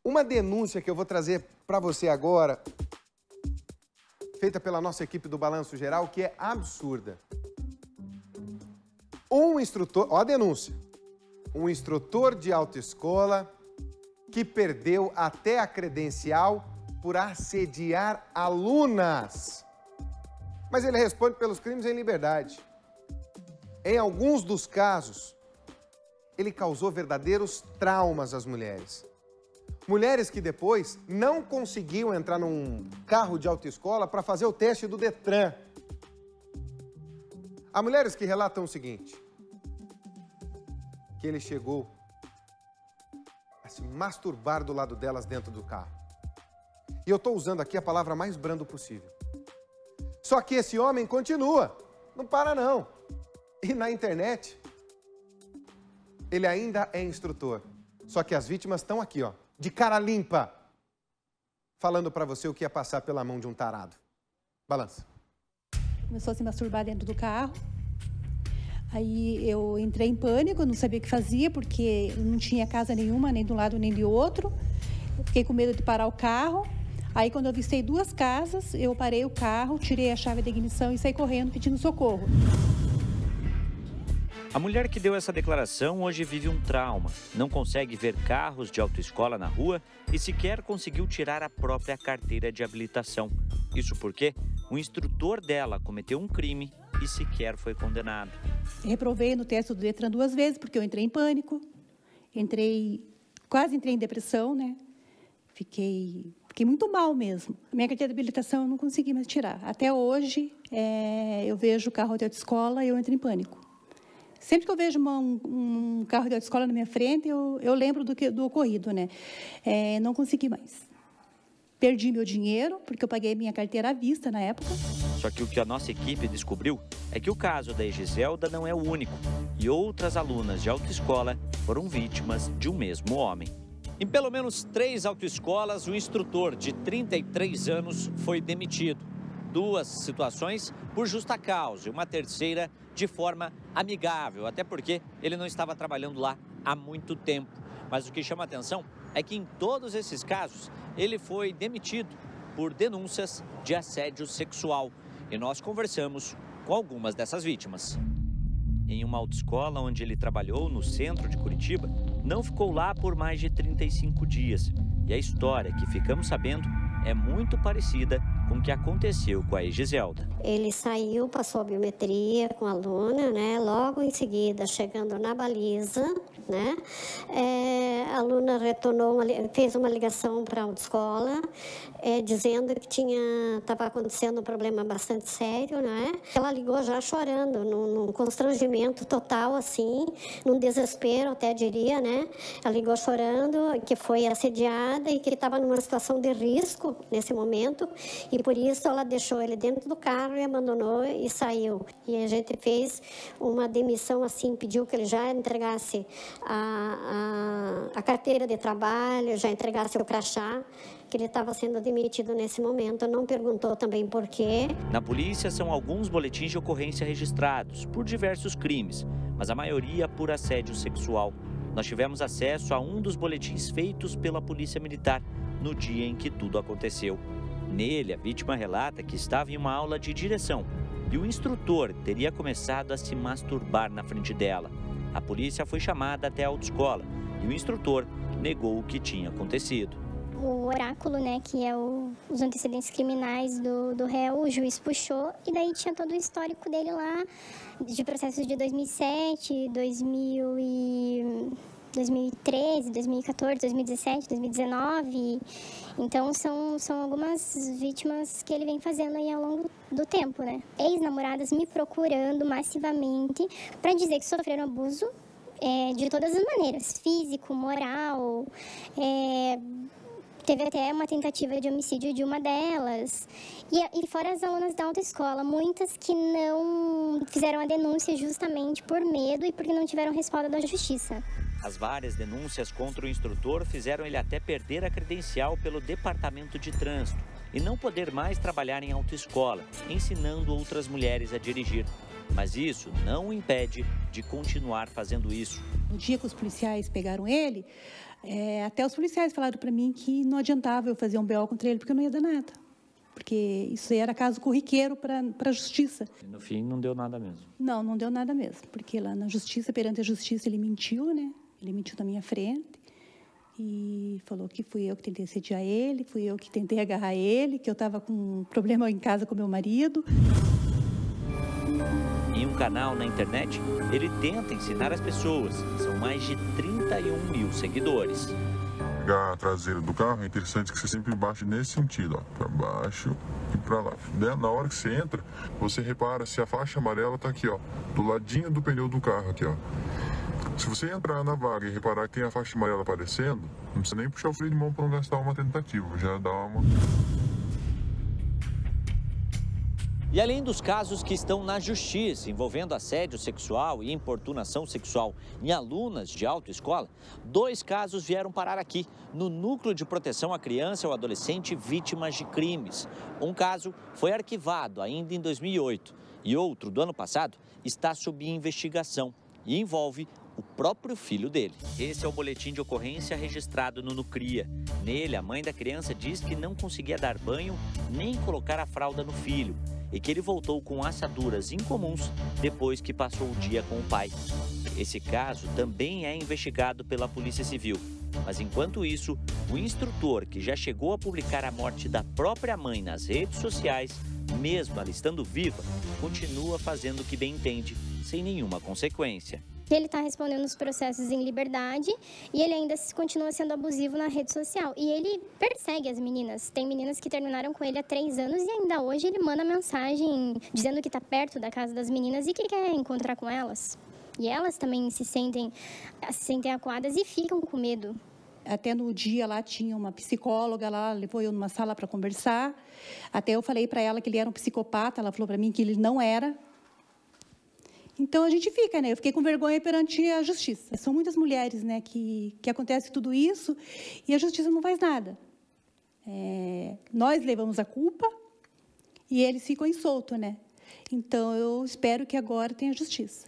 Uma denúncia que eu vou trazer para você agora, feita pela nossa equipe do Balanço Geral, que é absurda. Um instrutor, ó a denúncia, um instrutor de autoescola que perdeu até a credencial por assediar alunas. Mas ele responde pelos crimes em liberdade. Em alguns dos casos, ele causou verdadeiros traumas às mulheres. Mulheres que depois não conseguiam entrar num carro de autoescola para fazer o teste do Detran. Há mulheres que relatam o seguinte, que ele chegou a se masturbar do lado delas dentro do carro. E eu estou usando aqui a palavra mais brando possível. Só que esse homem continua, não para não. E na internet, ele ainda é instrutor. Só que as vítimas estão aqui, ó, de cara limpa, falando para você o que ia passar pela mão de um tarado. Balança. Começou a se masturbar dentro do carro. Aí eu entrei em pânico, não sabia o que fazia, porque não tinha casa nenhuma, nem de um lado nem de outro. Eu fiquei com medo de parar o carro. Aí quando eu avistei duas casas, eu parei o carro, tirei a chave da ignição e saí correndo pedindo socorro. A mulher que deu essa declaração hoje vive um trauma. Não consegue ver carros de autoescola na rua e sequer conseguiu tirar a própria carteira de habilitação. Isso porque o instrutor dela cometeu um crime e sequer foi condenado. Reprovei no teste do Detran 2 vezes, porque eu entrei em pânico. Quase entrei em depressão, né? Fiquei muito mal mesmo. A minha carteira de habilitação eu não consegui mais tirar. Até hoje, eu vejo o carro de autoescola e eu entro em pânico. Sempre que eu vejo um carro de autoescola na minha frente, eu lembro do ocorrido, né? Não consegui mais. Perdi meu dinheiro, porque eu paguei minha carteira à vista na época. Só que o que a nossa equipe descobriu é que o caso da Egiselda não é o único. E outras alunas de autoescola foram vítimas de um mesmo homem. Em pelo menos 3 autoescolas, o instrutor de 33 anos foi demitido. 2 situações por justa causa e uma terceira de forma amigável, até porque ele não estava trabalhando lá há muito tempo. Mas o que chama a atenção é que em todos esses casos ele foi demitido por denúncias de assédio sexual. E nós conversamos com algumas dessas vítimas. Em uma autoescola onde ele trabalhou no centro de Curitiba, não ficou lá por mais de 35 dias. E a história que ficamos sabendo é muito parecida com o que aconteceu com a Egiselda. Ele saiu, passou a biometria com a aluna, né? Logo em seguida, chegando na baliza, né? A aluna retornou, fez uma ligação para a autoescola, dizendo que estava acontecendo um problema bastante sério, né? Ela ligou já chorando, num constrangimento total, assim, num desespero, até diria, né? Ela ligou chorando, que foi assediada e que estava numa situação de risco nesse momento. E por isso ela deixou ele dentro do carro e abandonou e saiu. E a gente fez uma demissão assim, pediu que ele já entregasse a carteira de trabalho, já entregasse o crachá, que ele estava sendo demitido nesse momento. Não perguntou também por quê. Na polícia são alguns boletins de ocorrência registrados por diversos crimes, mas a maioria por assédio sexual. Nós tivemos acesso a um dos boletins feitos pela Polícia Militar no dia em que tudo aconteceu. Nele, a vítima relata que estava em uma aula de direção e o instrutor teria começado a se masturbar na frente dela. A polícia foi chamada até a autoescola e o instrutor negou o que tinha acontecido. O oráculo, né, que é os antecedentes criminais do réu, o juiz puxou e daí tinha todo o histórico dele lá, de processos de 2007, 2013, 2014, 2017, 2019. Então, são algumas vítimas que ele vem fazendo aí ao longo do tempo, né? Ex-namoradas me procurando massivamente para dizer que sofreram abuso de todas as maneiras, físico, moral. Teve até uma tentativa de homicídio de uma delas. E fora as alunas da autoescola, muitas que não fizeram a denúncia justamente por medo e porque não tiveram respaldo da justiça. As várias denúncias contra o instrutor fizeram ele até perder a credencial pelo Departamento de Trânsito e não poder mais trabalhar em autoescola, ensinando outras mulheres a dirigir. Mas isso não o impede de continuar fazendo isso. No dia que os policiais pegaram ele, Até os policiais falaram para mim que não adiantava eu fazer um BO contra ele, porque eu não ia dar nada. Porque isso era caso corriqueiro para a justiça. E no fim, não deu nada mesmo? Não, não deu nada mesmo. Porque lá na justiça, perante a justiça, ele mentiu, né? Ele mentiu na minha frente. E falou que fui eu que tentei assediar ele, fui eu que tentei agarrar ele, que eu estava com um problema em casa com meu marido. Em um canal na internet, ele tenta ensinar as pessoas. São mais de 31 mil seguidores. A traseira do carro, é interessante que você sempre baixe nesse sentido, ó, para baixo e para lá. Na hora que você entra, você repara se a faixa amarela está aqui, ó, do ladinho do pneu do carro aqui, ó. Se você entrar na vaga e reparar que tem a faixa amarela aparecendo, não precisa nem puxar o freio de mão para não gastar uma tentativa, já dá uma... E além dos casos que estão na justiça, envolvendo assédio sexual e importunação sexual em alunas de autoescola, 2 casos vieram parar aqui, no Núcleo de Proteção à Criança e ao Adolescente Vítimas de Crimes. Um caso foi arquivado ainda em 2008 e outro, do ano passado, está sob investigação e envolve o próprio filho dele. Esse é o boletim de ocorrência registrado no Nucria. Nele, a mãe da criança diz que não conseguia dar banho nem colocar a fralda no filho e que ele voltou com assaduras incomuns depois que passou o dia com o pai. Esse caso também é investigado pela Polícia Civil. Mas enquanto isso, o instrutor que já chegou a publicar a morte da própria mãe nas redes sociais, mesmo ela estando viva, continua fazendo o que bem entende, sem nenhuma consequência. Ele está respondendo os processos em liberdade e ele ainda continua sendo abusivo na rede social. E ele persegue as meninas. Tem meninas que terminaram com ele há 3 anos e ainda hoje ele manda mensagem dizendo que está perto da casa das meninas e que quer encontrar com elas. E elas também se sentem acuadas e ficam com medo. Até no dia lá tinha uma psicóloga lá, levou eu numa sala para conversar. Até eu falei para ela que ele era um psicopata, ela falou para mim que ele não era. Então, a gente fica, né? Eu fiquei com vergonha perante a justiça. São muitas mulheres, né, que acontece tudo isso e a justiça não faz nada. Nós levamos a culpa e eles ficam insoltos, né? Então, eu espero que agora tenha justiça.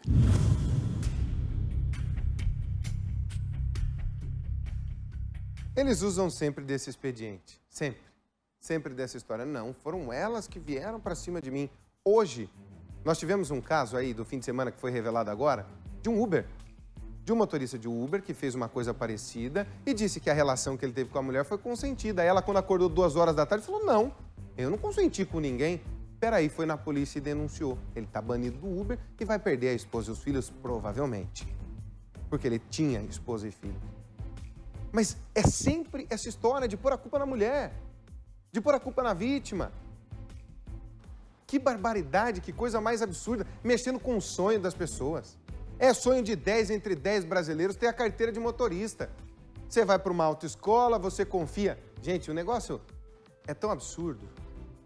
Eles usam sempre desse expediente, sempre dessa história. Não, foram elas que vieram para cima de mim. Hoje, nós tivemos um caso aí do fim de semana que foi revelado agora, de um Uber, de um motorista de Uber que fez uma coisa parecida e disse que a relação que ele teve com a mulher foi consentida. Aí ela, quando acordou 2 horas da tarde, falou, não, eu não consenti com ninguém. Peraí, foi na polícia e denunciou. Ele está banido do Uber e vai perder a esposa e os filhos, provavelmente, porque ele tinha esposa e filho. Mas é sempre essa história de pôr a culpa na mulher, de pôr a culpa na vítima. Que barbaridade, que coisa mais absurda, mexendo com o sonho das pessoas. É sonho de 10 entre 10 brasileiros ter a carteira de motorista. Você vai para uma autoescola, você confia. Gente, o negócio é tão absurdo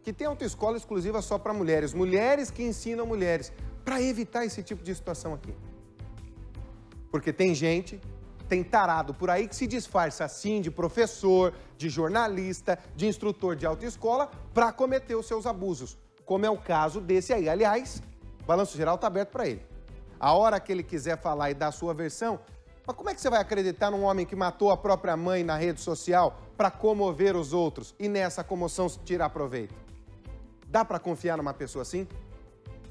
que tem autoescola exclusiva só para mulheres. Mulheres que ensinam mulheres, para evitar esse tipo de situação aqui. Porque tem gente, tem tarado por aí que se disfarça assim de professor, de jornalista, de instrutor de autoescola para cometer os seus abusos. Como é o caso desse aí. Aliás, o Balanço Geral está aberto para ele. A hora que ele quiser falar e dar a sua versão, mas como é que você vai acreditar num homem que matou a própria mãe na rede social para comover os outros e nessa comoção tirar proveito? Dá para confiar numa pessoa assim?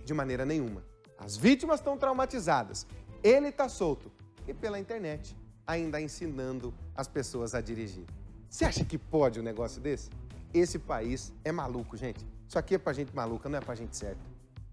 De maneira nenhuma. As vítimas estão traumatizadas, ele está solto e pela internet ainda ensinando as pessoas a dirigir. Você acha que pode um negócio desse? Esse país é maluco, gente. Isso aqui é pra gente maluca, não é pra gente certa.